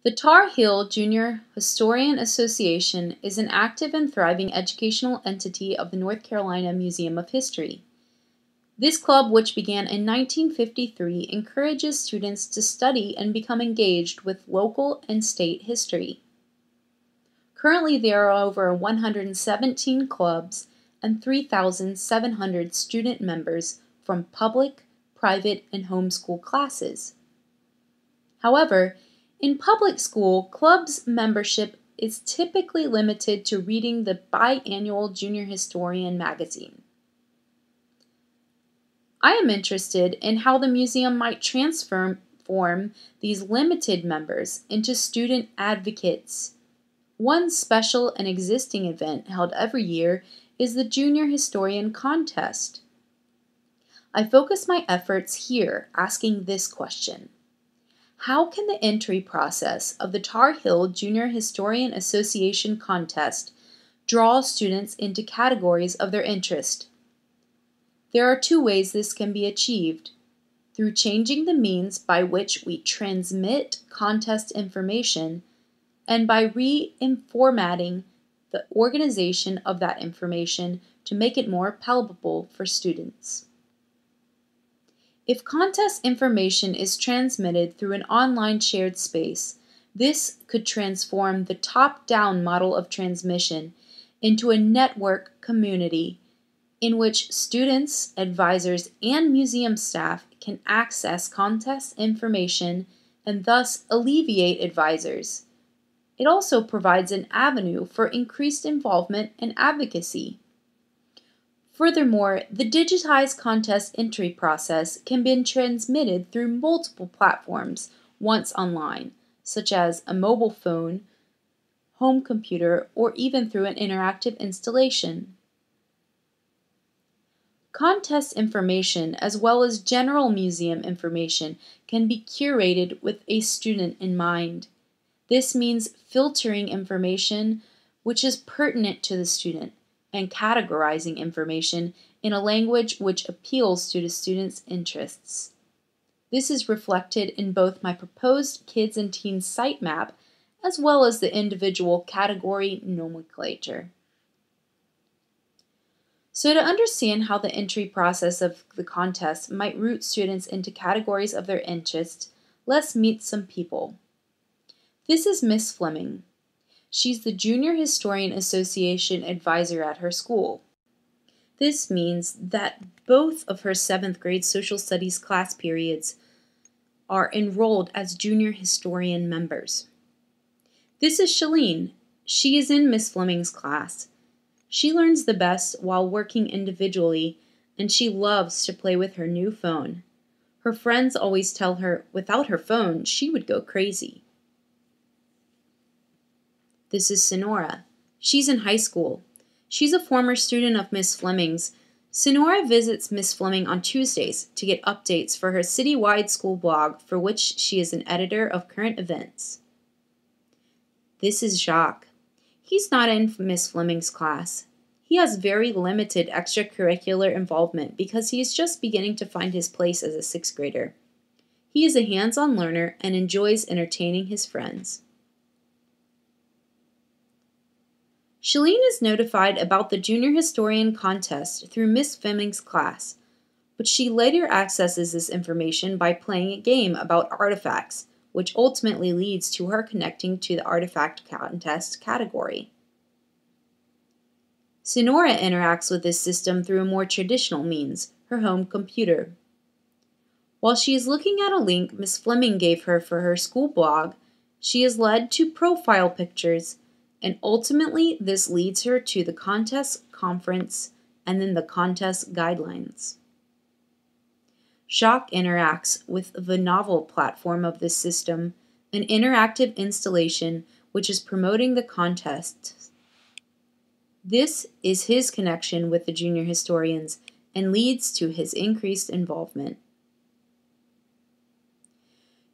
The Tar Heel Junior Historian Association is an active and thriving educational entity of the North Carolina Museum of History. This club, which began in 1953, encourages students to study and become engaged with local and state history. Currently, there are over 117 clubs and 3,700 student members from public, private, and homeschool classes. However, in public school, clubs membership is typically limited to reading the biannual Junior Historian magazine. I am interested in how the museum might transform these limited members into student advocates. One special and existing event held every year is the Junior Historian Contest. I focus my efforts here asking this question. How can the entry process of the Tar Heel Junior Historian Association contest draw students into categories of their interest? There are two ways this can be achieved: through changing the means by which we transmit contest information, and by reformatting the organization of that information to make it more palatable for students. If contest information is transmitted through an online shared space, this could transform the top-down model of transmission into a network community in which students, advisors, and museum staff can access contest information and thus alleviate advisors. It also provides an avenue for increased involvement and advocacy. Furthermore, the digitized contest entry process can be transmitted through multiple platforms once online, such as a mobile phone, home computer, or even through an interactive installation. Contest information, as well as general museum information, can be curated with a student in mind. This means filtering information which is pertinent to the student and categorizing information in a language which appeals to the student's interests. This is reflected in both my proposed Kids and Teens sitemap as well as the individual category nomenclature. So to understand how the entry process of the contest might route students into categories of their interest, let's meet some people. This is Miss Fleming. She's the Junior Historian Association advisor at her school. This means that both of her 7th grade social studies class periods are enrolled as junior historian members. This is Shalene. She is in Miss Fleming's class. She learns the best while working individually, and she loves to play with her new phone. Her friends always tell her without her phone, she would go crazy. This is Sonora. She's in high school. She's a former student of Miss Fleming's. Sonora visits Miss Fleming on Tuesdays to get updates for her citywide school blog, for which she is an editor of current events. This is Jacques. He's not in Miss Fleming's class. He has very limited extracurricular involvement because he is just beginning to find his place as a 6th grader. He is a hands-on learner and enjoys entertaining his friends. Shalene is notified about the Junior Historian Contest through Miss Fleming's class, but she later accesses this information by playing a game about artifacts, which ultimately leads to her connecting to the Artifact Contest category. Sonora interacts with this system through a more traditional means, her home computer. While she is looking at a link Miss Fleming gave her for her school blog, she is led to profile pictures, and ultimately this leads her to the contest conference and then the contest guidelines. Jacques interacts with the novel platform of this system, an interactive installation which is promoting the contest. This is his connection with the junior historians and leads to his increased involvement.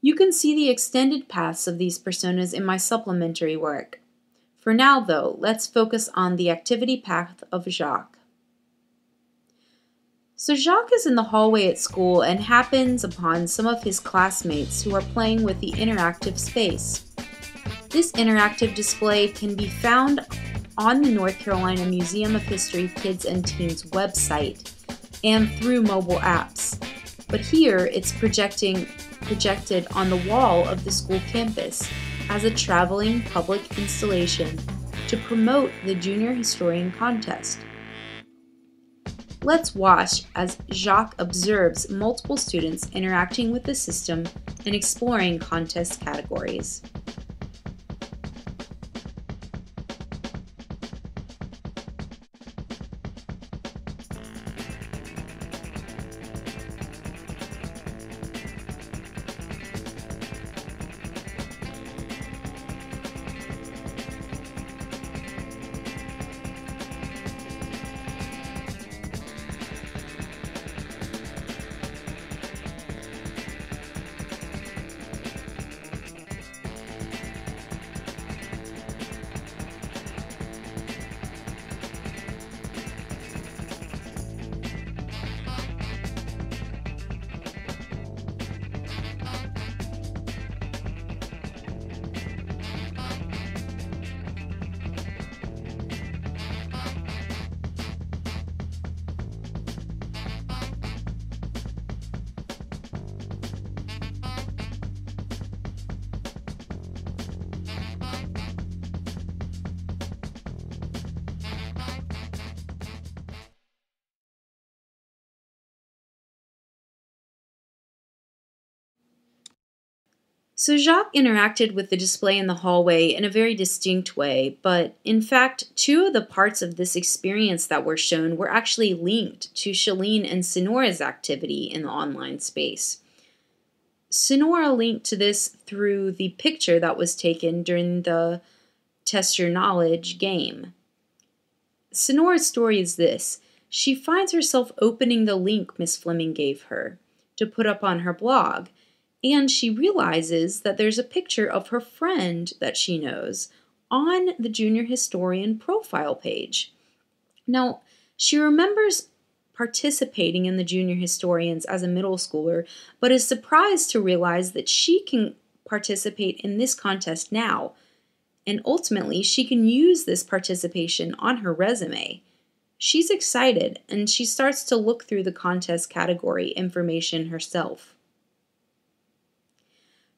You can see the extended paths of these personas in my supplementary work. For now, though, let's focus on the activity path of Jacques. So Jacques is in the hallway at school and happens upon some of his classmates who are playing with the interactive space. This interactive display can be found on the North Carolina Museum of History Kids and Teens website and through mobile apps. But here it's projected on the wall of the school campus as a traveling public installation to promote the Junior Historian Contest. Let's watch as Jacques observes multiple students interacting with the system and exploring contest categories. So Jacques interacted with the display in the hallway in a very distinct way, but in fact, two of the parts of this experience that were shown were actually linked to Shalene and Sonora's activity in the online space. Sonora linked to this through the picture that was taken during the Test Your Knowledge game. Sonora's story is this. She finds herself opening the link Miss Fleming gave her to put up on her blog, and she realizes that there's a picture of her friend that she knows on the Junior Historian profile page. Now, she remembers participating in the Junior Historians as a middle schooler, but is surprised to realize that she can participate in this contest now, and ultimately she can use this participation on her resume. She's excited, and she starts to look through the contest category information herself.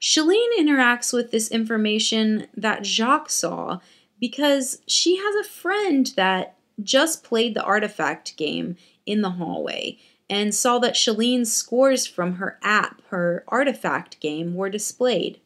Shalene interacts with this information that Jacques saw because she has a friend that just played the artifact game in the hallway and saw that Shalene's scores from her app, her artifact game, were displayed.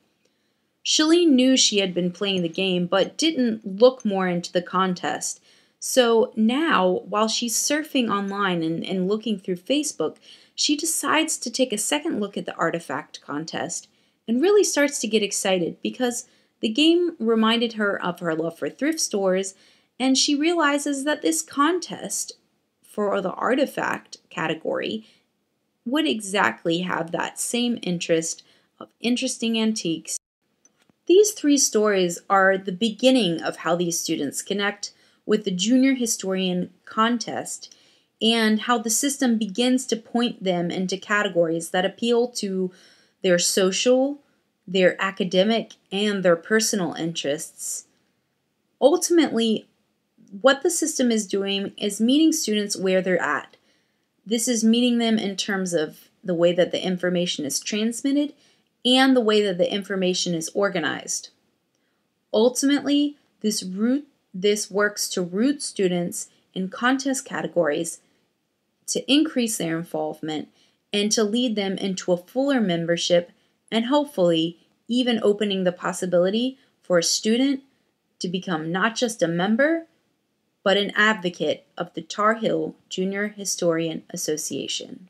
Shalene knew she had been playing the game but didn't look more into the contest. So now, while she's surfing online and looking through Facebook, she decides to take a second look at the artifact contest and really starts to get excited because the game reminded her of her love for thrift stores, and she realizes that this contest for the artifact category would exactly have that same interest of interesting antiques. These three stories are the beginning of how these students connect with the Junior Historian Contest and how the system begins to point them into categories that appeal to their social, their academic, and their personal interests. Ultimately, what the system is doing is meeting students where they're at. This is meeting them in terms of the way that the information is transmitted and the way that the information is organized. Ultimately, this works to root students in contest categories to increase their involvement and to lead them into a fuller membership and hopefully even opening the possibility for a student to become not just a member, but an advocate of the Tar Heel Junior Historian Association.